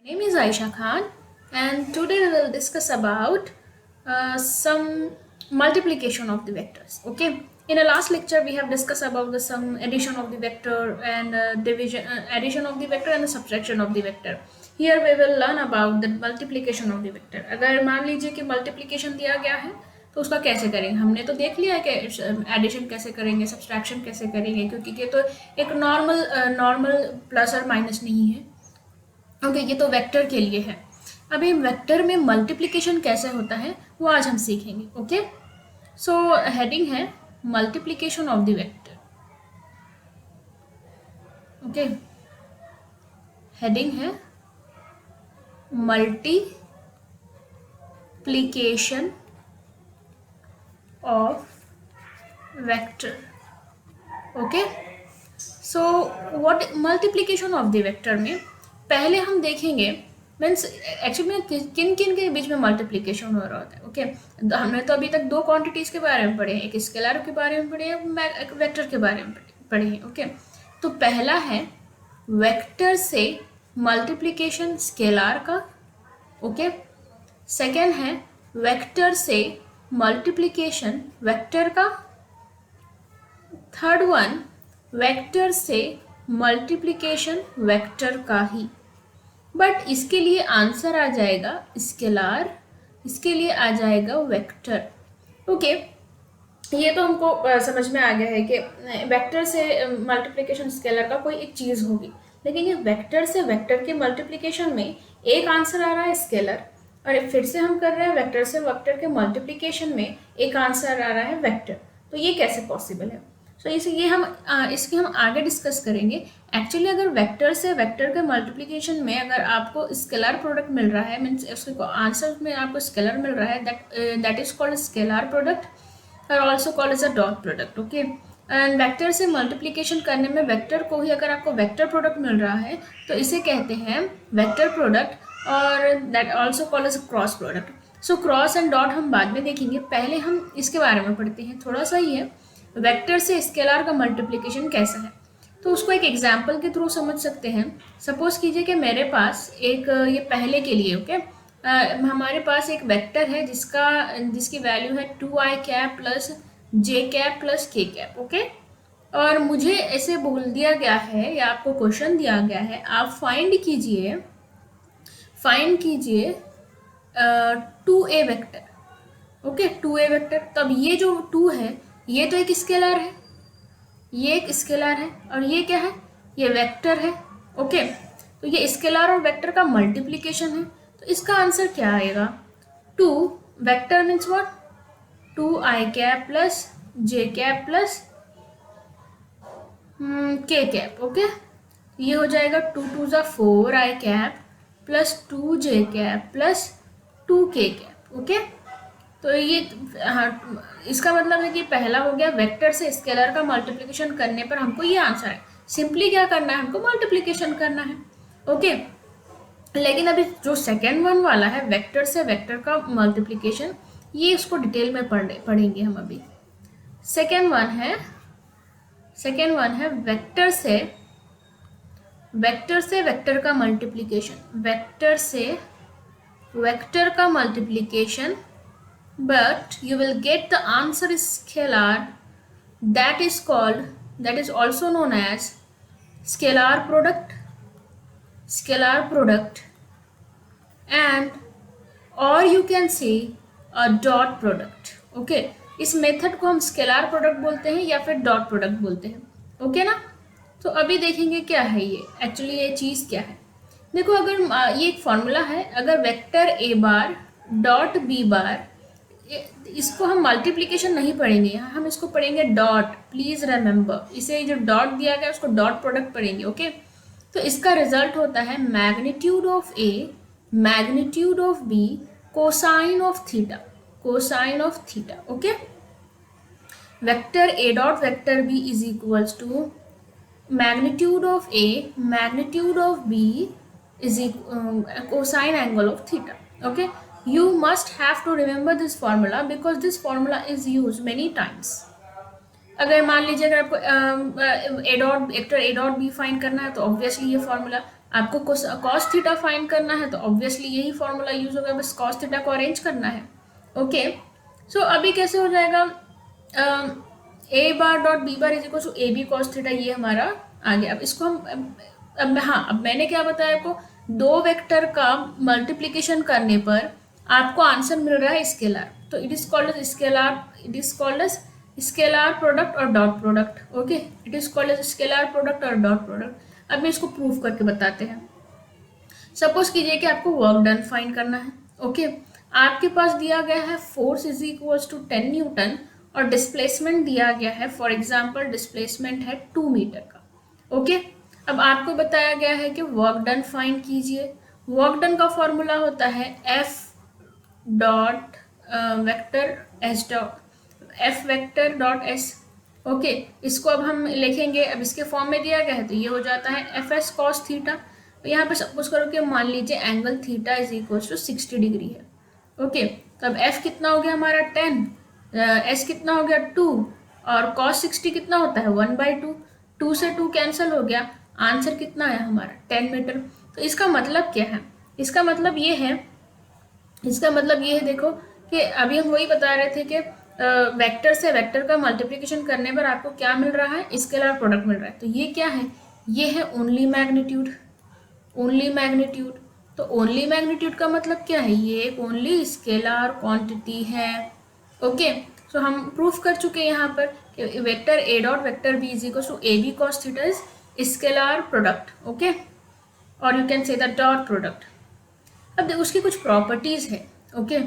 My name is Aisha Khan, and today we will discuss about some multiplication of the vectors. Okay, in the last lecture we have discussed about the sum, addition of the vector, and division, addition of the vector and the subtraction of the vector. Here we will learn about the multiplication of the vector. अगर मान लीजिए कि multiplication दिया गया है तो उसका कैसे करेंगे. हमने तो देख लिया है कि एडिशन कैसे करेंगे, सब्सट्रैक्शन कैसे करेंगे, क्योंकि ये तो एक नॉर्मल प्लस और माइनस नहीं है. ओके, ये तो वेक्टर के लिए है. अभी वेक्टर में मल्टीप्लिकेशन कैसे होता है वो आज हम सीखेंगे. ओके, सो हेडिंग है multiplication of the vector. Okay, heading है multiplication of vector. Okay, so what multiplication of the vector में पहले हम देखेंगे मीन्स एक्चुअली में किन किन के बीच में मल्टीप्लिकेशन हो रहा होता है. ओके, हमने तो अभी तक दो क्वांटिटीज़ के बारे में पढ़े हैं, एक स्केलर के बारे में पढ़े हैं, एक वेक्टर के बारे में पढ़े हैं. ओके, तो पहला है वेक्टर से मल्टीप्लिकेशन स्केलर का. ओके, सेकेंड है वेक्टर से मल्टीप्लिकेशन वेक्टर का. थर्ड वन वेक्टर से मल्टीप्लिकेशन वेक्टर का ही, बट इसके लिए आंसर आ जाएगा स्केलर, इसके लिए आ जाएगा वेक्टर. ओके, ये तो हमको समझ में आ गया है कि वेक्टर से मल्टीप्लिकेशन स्केलर का कोई एक चीज़ होगी, लेकिन ये वेक्टर से वेक्टर के मल्टीप्लिकेशन में एक आंसर आ रहा है स्केलर, और फिर से हम कर रहे हैं वेक्टर से वेक्टर के मल्टीप्लिकेशन में एक आंसर आ रहा है वेक्टर. तो ये कैसे पॉसिबल है? सो इसे ये हम इसके हम आगे डिस्कस करेंगे. एक्चुअली अगर वेक्टर से वेक्टर के मल्टीप्लिकेशन में अगर आपको स्केलर प्रोडक्ट मिल रहा है, मीन्स उसके आंसर में आपको स्केलर मिल रहा है, that is called scalar product और also called as a dot product. Okay, and vector से मल्टीप्लिकेशन करने में वेक्टर को ही अगर आपको वेक्टर प्रोडक्ट मिल रहा है तो इसे कहते हैं वेक्टर प्रोडक्ट और that also called as cross product. So cross and dot हम बाद में देखेंगे, पहले हम इसके बारे में पढ़ते हैं. थोड़ा सा ही है वेक्टर से स्केलर का मल्टीप्लिकेशन कैसा है, तो उसको एक एग्जाम्पल के थ्रू समझ सकते हैं. सपोज कीजिए कि मेरे पास एक ये पहले के लिए ओके हमारे पास एक वेक्टर है जिसकी वैल्यू है 2i cap plus J cap plus के कैप. ओके, और मुझे ऐसे बोल दिया गया है या आपको क्वेश्चन दिया गया है, आप फाइंड कीजिए 2a vector. Okay, 2a vector. तब ये जो 2 है ये तो एक स्केलर है, ये एक स्केलर है, और ये क्या है, ये वेक्टर है. ओके, तो ये स्केलर और वेक्टर का मल्टीप्लिकेशन है, तो इसका आंसर क्या आएगा? 2 vector means what, 2i cap plus J cap plus के कैप. ओके, ये हो जाएगा 2 2 ज़ा 4i cap plus 2j cap plus 2k cap. Okay, तो ये हाँ, इसका मतलब है कि पहला हो गया वेक्टर से स्केलर का मल्टीप्लिकेशन करने पर हमको ये आंसर है. सिंपली क्या करना है, हमको मल्टीप्लिकेशन करना है. ओके, लेकिन अभी जो सेकेंड वन वाला है वेक्टर से वेक्टर का मल्टीप्लिकेशन, ये इसको डिटेल में पढ़ेंगे हम अभी. सेकेंड वन है वेक्टर से वेक्टर का मल्टीप्लिकेशन, वेक्टर से वेक्टर का multiplication, but you will get the answer scalar, that is also known as scalar product and or you can say a dot product. okay, इस method को हम scalar product बोलते हैं या फिर डॉट प्रोडक्ट बोलते हैं. ओके ना, तो अभी देखेंगे क्या है ये एक्चुअली, ये चीज़ क्या है. देखो, अगर ये एक फॉर्मूला है, अगर vector A bar dot B bar, इसको हम मल्टीप्लिकेशन नहीं पढ़ेंगे यहाँ, हम इसको पढ़ेंगे डॉट. प्लीज रिमेंबर, इसे जो डॉट दिया गया उसको डॉट प्रोडक्ट पढ़ेंगे. ओके, तो इसका रिजल्ट होता है magnitude of A magnitude of B cosine of theta. Okay, vector A dot vector B is equals to magnitude of A magnitude of B is cosine angle of theta. Okay, you must have to remember this formula because this formula is used many times अगर मान लीजिए अगर आपको A dot vector A dot B find करना है तो obviously ये formula, आपको कॉस थीटा फाइंड करना है तो ऑब्वियसली यही फॉर्मूला यूज होगा, बस कॉस थीटा को अरेंज करना है। ओके, सो अभी कैसे हो जाएगा, A bar dot B bar is equal to A B cos theta, ये हमारा आ गया। अब इसको हम अब मैंने क्या बताया आपको, दो वेक्टर का मल्टीप्लीकेशन करने पर आपको आंसर मिल रहा है स्केलर, तो it is called as scalar, it is called as scalar product और dot product. Okay, it is called as scalar product और डॉट प्रोडक्ट। अब इसको प्रूव करके बताते हैं। सपोज कीजिए कि आपको वर्क डन फाइंड करना है। ओके, आपके पास दिया गया है force is equals to 10 newton और डिस्प्लेसमेंट दिया गया है, फॉर एग्जाम्पल डिस्प्लेसमेंट है 2 मीटर का। ओके, अब आपको बताया गया है कि वर्क डन फाइंड कीजिए। वर्क डन का फॉर्मूला होता है F dot vector S dot F vector dot S. Okay, इसको अब हम लिखेंगे, अब इसके फॉर्म में दिया गया है तो ये हो जाता है एफ एस कॉस थीटा। तो यहाँ पे सपोज करो कि मान लीजिए angle theta is equal to 60 degree है। ओके, तो अब एफ कितना हो गया हमारा 10, एस कितना हो गया 2 और कॉस 60 कितना होता है 1/2, 2 से 2 कैंसिल हो गया, आंसर कितना है हमारा 10 मीटर। तो इसका मतलब क्या है, इसका मतलब ये है, देखो कि अभी हम वही बता रहे थे कि वेक्टर से वेक्टर का मल्टीप्लिकेशन करने पर आपको क्या मिल रहा है, स्केलर प्रोडक्ट मिल रहा है। तो ये क्या है, ये है ओनली मैग्नीट्यूड, ओनली मैग्नीट्यूड। तो ओनली मैग्नीट्यूड का मतलब क्या है, ये एक ओनली स्केलर क्वांटिटी है। ओके, सो हम प्रूफ कर चुके हैं यहाँ पर कि vector A dot vector B is equal to A B cos theta is scalar product. Okay, और you can say the dot product. अब उसकी कुछ प्रॉपर्टीज है। ओके,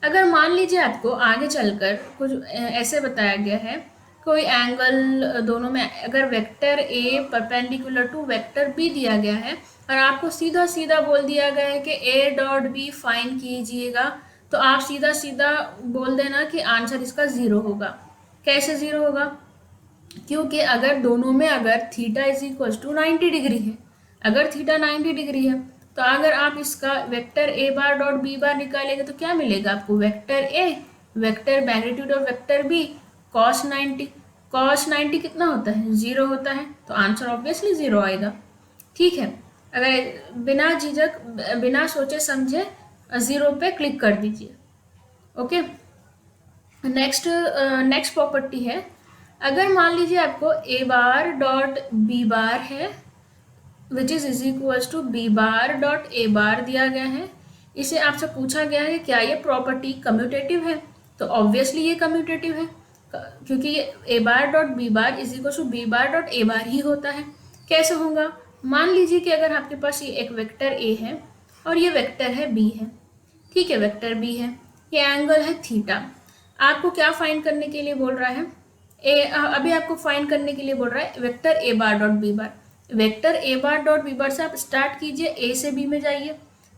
अगर मान लीजिए आपको आगे चलकर कुछ ऐसे बताया गया है, कोई एंगल दोनों में, अगर vector A perpendicular to vector B दिया गया है और आपको सीधा सीधा बोल दिया गया है कि ए डॉट बी फाइंड कीजिएगा, तो आप सीधा सीधा बोल देना कि आंसर इसका 0 होगा। कैसे 0 होगा, क्योंकि अगर दोनों में अगर theta is equal to 90 degree है, अगर थीटा 90 डिग्री है तो अगर आप इसका vector A bar dot B bar निकालेंगे तो क्या मिलेगा आपको, vector A vector magnitude of vector B cos 90, cos 90 कितना होता है 0 होता है, तो आंसर ऑब्वियसली 0 आएगा। ठीक है, अगर बिना झिझक बिना सोचे समझे 0 पे क्लिक कर दीजिए। ओके, नेक्स्ट प्रॉपर्टी है, अगर मान लीजिए आपको ए बार डॉट बी बार है which is equals to B bar dot A bar दिया गया है, इसे आपसे पूछा गया है क्या ये प्रॉपर्टी कम्यूटेटिव है, तो ऑब्वियसली ये कम्यूटेटिव है क्योंकि ये A bar dot B bar is equal to B bar dot A bar ही होता है। कैसे होगा, मान लीजिए कि अगर आपके पास ये एक वेक्टर ए है और ये वेक्टर है बी है, ठीक है, वेक्टर बी है, ये एंगल है थीटा, आपको क्या फाइंड करने के लिए बोल रहा है, अभी आपको फाइंड करने के लिए बोल रहा है vector A bar dot B bar. Vector A bar dot B bar से आप स्टार्ट कीजिए, ए से बी में जाइए,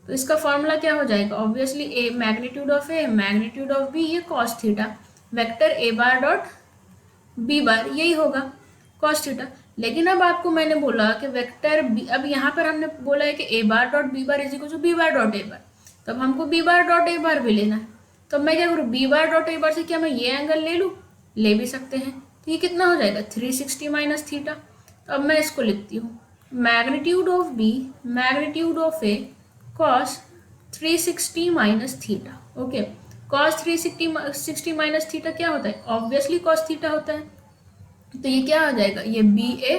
तो इसका फॉर्मूला क्या हो जाएगा, obviously A magnitude of A magnitude of B, ये cos theta, vector A bar dot B bar यही होगा कॉस थीटा। लेकिन अब आपको मैंने बोला कि वेक्टर बी, अब यहाँ पर हमने बोला है कि A bar dot B bar is equal to B bar dot A bar, तो अब हमको बी बार डॉट ए बार भी लेना है, तो मैं क्या करूँ, बी बार डॉट ए बार से क्या मैं ये एंगल ले लूँ, ले भी सकते हैं, तो ये कितना हो जाएगा 360 माइनस थीटा। तो अब मैं इसको लिखती हूँ, magnitude of B magnitude of A cos 360 minus theta. Okay, cos 360 minus theta क्या होता है, ऑब्वियसली कॉस थीटा होता है, तो ये क्या हो जाएगा, ये बी ए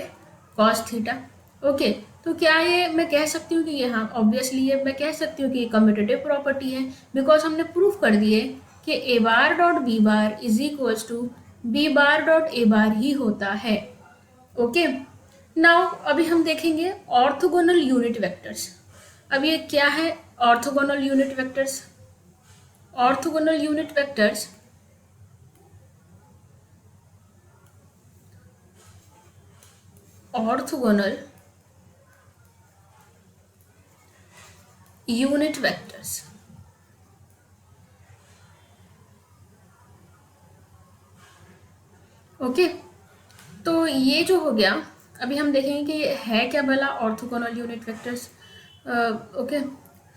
कॉस थीटा। ओके, तो क्या ये मैं कह सकती हूँ कि ये, हाँ ऑब्वियसली ये मैं कह सकती हूँ कि ये कम्यूटेटिव प्रॉपर्टी है, बिकॉज हमने प्रूफ कर दिए कि A bar dot B bar is equals to B bar dot A bar ही होता है। ओके, नाउ अभी हम देखेंगे ऑर्थोगोनल यूनिट वेक्टर्स। अब ये क्या है orthogonal unit vectors, orthogonal unit vectors orthogonal unit vectors okay, तो ये जो हो गया, अभी हम देखेंगे कि ये है क्या भला ऑर्थोगोनल यूनिट वेक्टर्स। ओके,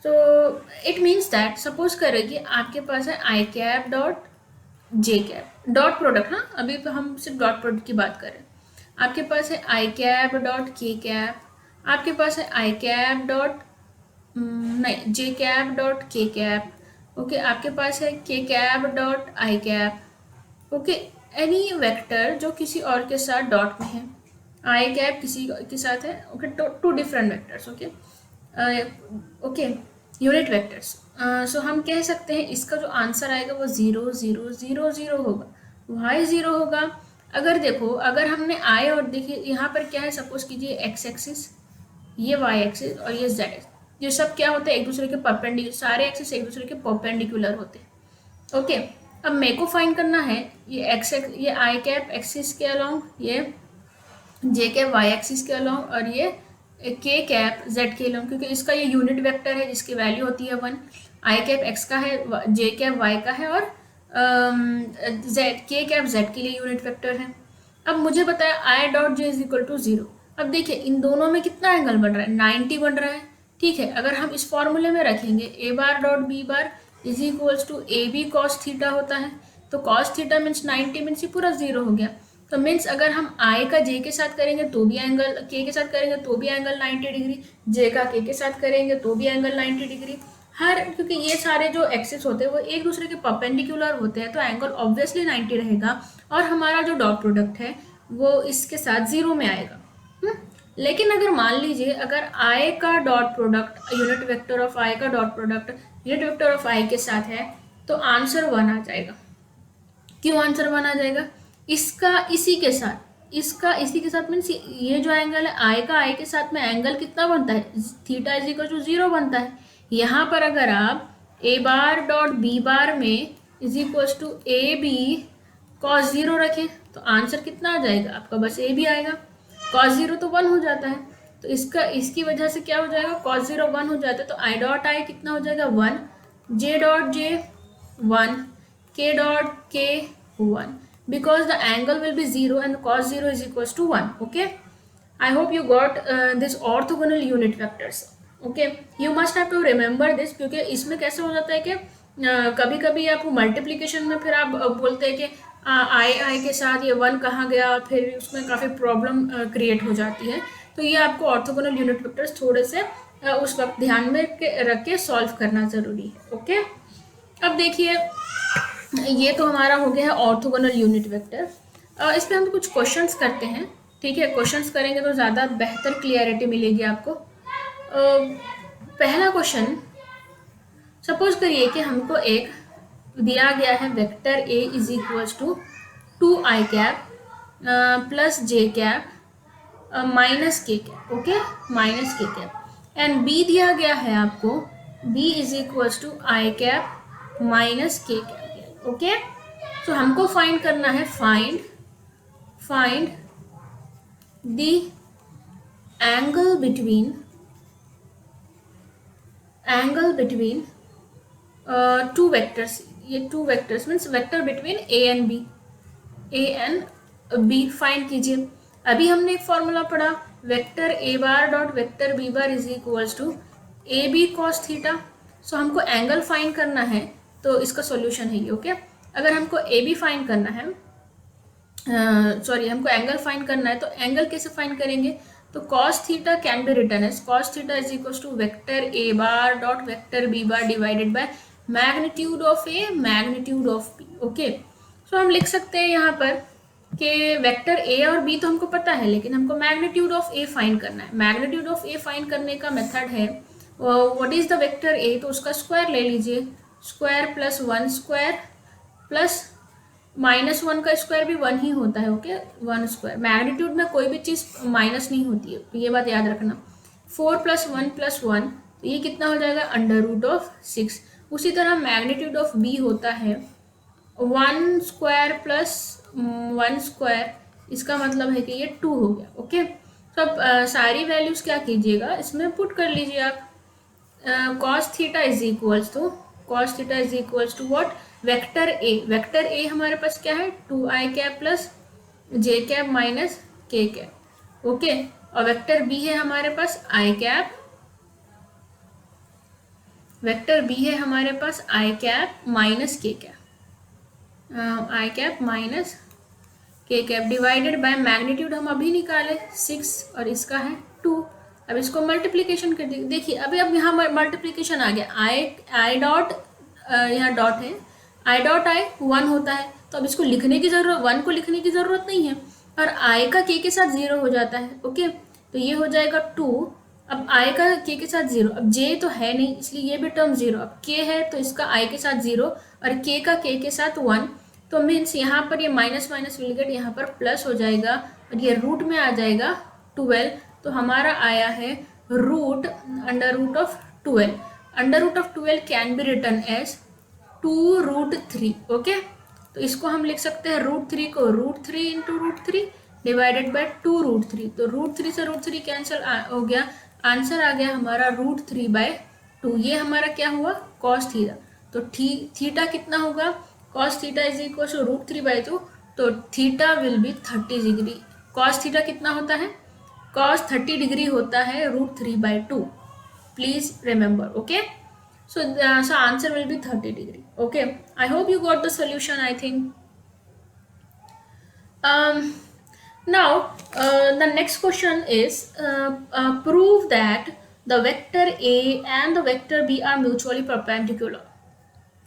तो इट मीन्स दैट सपोज करें कि आपके पास है I cap dot J cap dot product, हाँ अभी तो हम सिर्फ डॉट प्रोडक्ट की बात कर रहे हैं। आपके पास है आई कैप डॉट के कैप, आपके पास है आई कैप डॉट नहीं जे कैप डॉट के कैप, ओके आपके पास है के cap dot I cap, okay any vector जो किसी और के साथ डॉट में है, आई कैप किसी के साथ है, okay two different vectors, okay okay unit vectors. So हम कह सकते हैं इसका जो आंसर आएगा वो 0 0 0 0 होगा। वाई 0 होगा। अगर देखो अगर हमने आई और देखिए यहाँ पर क्या है, सपोज कीजिए एक्स एक्सिस, ये वाई एक्सिस और ये जेड एक्सिस, ये सब क्या होते हैं एक दूसरे के परपेंडिकुलर, सारे एक्सिस एक दूसरे के परपेंडिकुलर होते हैं, ओके। अब मेरे को फाइंड करना है ये एक्स ये आई कैप एक्सिस के अलोंग, ये जे कैप वाई एक्सिस के अलोंग और ये के कैप जेड के अलोंग, क्योंकि इसका ये यूनिट वेक्टर है जिसकी वैल्यू होती है 1। आई कैप एक्स का है, जे कैप वाई का है और जेड के कैप जेड के लिए यूनिट वेक्टर है। अब मुझे बताया I dot J is equal to 0। अब देखिए इन दोनों में कितना एंगल बन रहा है, 90 बन रहा है, ठीक है। अगर हम इस फॉर्मूले में रखेंगे A bar dot B bar is equals to A B cos theta होता है, तो कॉस थीटा मीन्स 90 मीन्स ये पूरा 0 हो गया। तो मीन्स अगर हम आई का जे के साथ करेंगे तो भी एंगल, के साथ करेंगे तो भी एंगल 90 डिग्री, जे का के साथ करेंगे तो भी एंगल 90 डिग्री। हर क्योंकि ये सारे जो एक्सिस होते हैं वो एक दूसरे के परपेंडिकुलर होते हैं तो एंगल ऑब्वियसली 90 रहेगा और हमारा जो डॉट प्रोडक्ट है वो इसके साथ 0 में आएगा। लेकिन अगर मान लीजिए अगर आई का dot product unit vector of I का dot product unit vector of I के साथ है तो आंसर 1 आ जाएगा। क्यों आंसर 1 आ जाएगा? इसका इसी के साथ, इसका इसी के साथ मीन्स ये जो एंगल है आई का आई के साथ में एंगल कितना बनता है, थीटा इज इक्वल टू 0 बनता है। यहाँ पर अगर आप ए बार डॉट बी बार में is equal to A B cos 0 रखें तो आंसर कितना आ जाएगा आपका, बस ए बी आएगा। कॉस 0 तो 1 हो जाता है तो इसकी वजह से क्या हो जाएगा, कॉस 0 1 हो जाता है तो आई डॉट आई कितना हो जाएगा 1, J dot J 1, k dot k 1 because the angle will be 0 and cos 0 is equals to 1. Okay, I hope you got this orthogonal unit vectors. Okay, you must have to remember this क्योंकि इसमें कैसे हो जाता है कि कभी कभी आप मल्टीप्लिकेशन में फिर आप बोलते हैं कि आई के साथ ये 1 कहाँ गया, फिर उसमें काफ़ी प्रॉब्लम क्रिएट हो जाती है। तो ये आपको ऑर्थोगोनल यूनिट वेक्टर्स थोड़े से उस वक्त ध्यान में रख के सॉल्व करना ज़रूरी है। ओके, अब देखिए ये तो हमारा हो गया है ऑर्थोगोनल यूनिट वेक्टर। इस पर हम कुछ क्वेश्चंस करते हैं, ठीक है। क्वेश्चंस करेंगे तो ज़्यादा बेहतर क्लियरिटी मिलेगी आपको। पहला क्वेश्चन, सपोज करिए कि हमको एक दिया गया है vector A is equals to 2 I cap plus J cap minus K cap, okay minus K cap, and B दिया गया है आपको B is equals to I cap minus K cap, okay. तो हमको फाइंड करना है, find the angle between two vectors. ये two vectors means vector between A and B find कीजिए। अभी हमने एक फॉर्मूला पढ़ा, vector A bar dot vector B bar is equals to A B cos theta. So हमको angle find करना है तो इसका सॉल्यूशन है ये, ओके। अगर हमको ए बी फाइंड करना है, हमको एंगल फाइंड करना है तो एंगल कैसे फाइंड करेंगे, तो cos theta can be written as cos theta is equals to vector A bar dot vector B bar divided by magnitude of A magnitude of B, okay. So हम लिख सकते हैं यहाँ पर कि वेक्टर ए और बी तो हमको पता है लेकिन हमको मैग्नीट्यूड ऑफ ए फाइंड करना है। मैग्नीट्यूड ऑफ ए फाइंड करने का मेथड है what is the vector A, तो उसका स्क्वायर ले लीजिए, square plus 1 square plus minus 1 का स्क्वायर भी 1 ही होता है, ओके 1 स्क्वायर। मैग्नीट्यूड में कोई भी चीज़ माइनस नहीं होती है, ये बात याद रखना। 4 प्लस 1 प्लस 1 तो ये कितना हो जाएगा, अंडर रूट ऑफ 6। उसी तरह मैग्नीट्यूड ऑफ बी होता है 1 स्क्वायर प्लस 1 स्क्वायर, इसका मतलब है कि ये 2 हो गया, ओके। तो अब सारी वैल्यूज़ क्या कीजिएगा, इसमें पुट कर लीजिए आप। cos theta is equals to what, vector A हमारे पास क्या है 2i cap plus J cap minus K cap, okay. और वेक्टर बी है हमारे पास आई कैप, वेक्टर बी है हमारे पास I cap minus K cap, I cap minus K cap divided by magnitude हम अभी निकाले 6 और इसका है 2। अब इसको मल्टीप्लीकेशन कर देखिए अभी अब यहाँ मल्टीप्लीकेशन आ गया। आई डॉट यहाँ डॉट है, आई डॉट आई 1 होता है, तो अब इसको लिखने की जरूरत 1 को लिखने की जरूरत नहीं है, और आई का के साथ 0 हो जाता है। ओके, तो ये हो जाएगा 2। अब आई का के साथ 0, अब जे तो है नहीं इसलिए ये भी टर्म 0, अब के है तो इसका आई के साथ 0 और के का के साथ 1, तो मीन्स यहाँ पर ये माइनस माइनस विल गेट यहाँ पर प्लस हो जाएगा और ये रूट में आ जाएगा 12। तो हमारा आया है root under root of 12। Under root of 12 can be written as 2√3। Okay, तो इसको हम लिख सकते हैं √3 को √3 इंटू √3 डिवाइडेड बाय 2√3। तो √3 से √3 कैंसिल हो गया, आंसर आ गया हमारा √3/2। ये हमारा क्या हुआ cos थीटा। तो थीटा कितना होगा, cos theta is equal to √3/2, तो theta will be 30 degree. cos theta कितना होता है, cos 30 डिग्री होता है √3/2। Please remember. Okay, so answer will be 30 degree. Okay, I hope you got the solution. I think now the next question is prove that the vector a and the vector b are mutually perpendicular.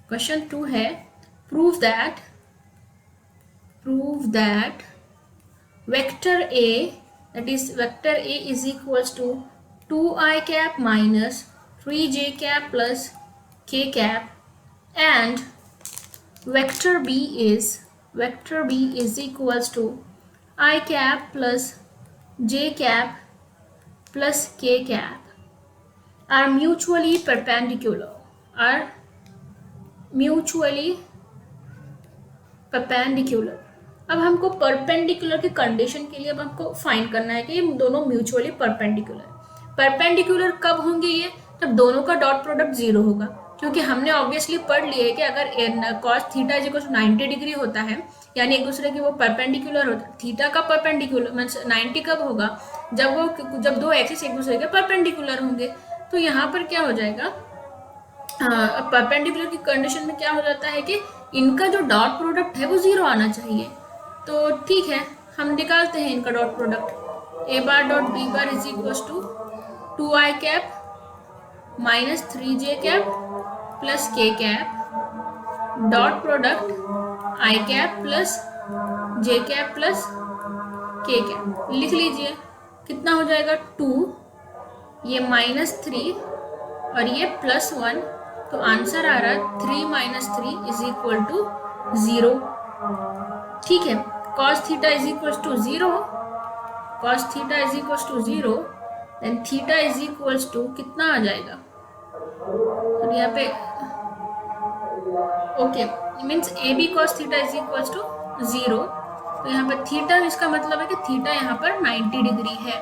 Question 2 है prove that vector a, that is vector a is equals to 2i cap minus 3j cap plus k cap, and vector b is equals to I cap plus j cap plus k cap are mutually perpendicular. अब हमको perpendicular की condition के लिए अब हमको find करना है कि ये दोनों म्यूचुअली परपेंडिकुलर कब होंगे, ये जब दोनों का डॉट प्रोडक्ट 0 होगा, क्योंकि हमने ऑब्वियसली पढ़ लिया है कि अगर cos theta is equal to 90 degree होता है यानी एक दूसरे के वो परपेंडिकुलर होता है। थीटा का परपेंडिकुलर मीन्स 90 कब होगा, जब दो एक्सिस एक दूसरे के परपेंडिकुलर होंगे। तो यहाँ पर क्या हो जाएगा, परपेंडिकुलर की कंडीशन में क्या हो जाता है कि इनका जो डॉट प्रोडक्ट है वो 0 आना चाहिए। तो ठीक है, हम निकालते हैं इनका dot product. A bar dot B bar is equal to 2i cap minus 3j cap plus k cap dot product i cap plus j cap plus k cap. लिख लीजिए कितना हो जाएगा 2, ये -3 और ये +1, तो आंसर आ रहा है 3 - 3 इज इक्वल टू 0। ठीक है, cos theta is equal to 0, cos theta is equal to 0, then theta is equal to कितना आ जाएगा, तो यहाँ पे okay means A B cos theta is equal to 0, तो यहाँ पे थीटा, इसका मतलब है कि थीटा यहाँ पर 90 डिग्री है।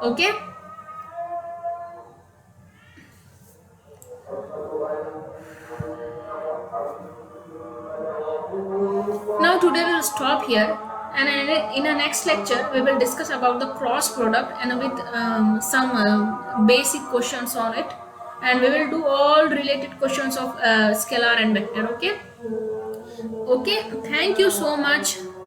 Okay, now today we will stop here, and in a next lecture we will discuss about the cross product and with some basic questions on it, and we will do all related questions of scalar and vector. Okay, thank you so much.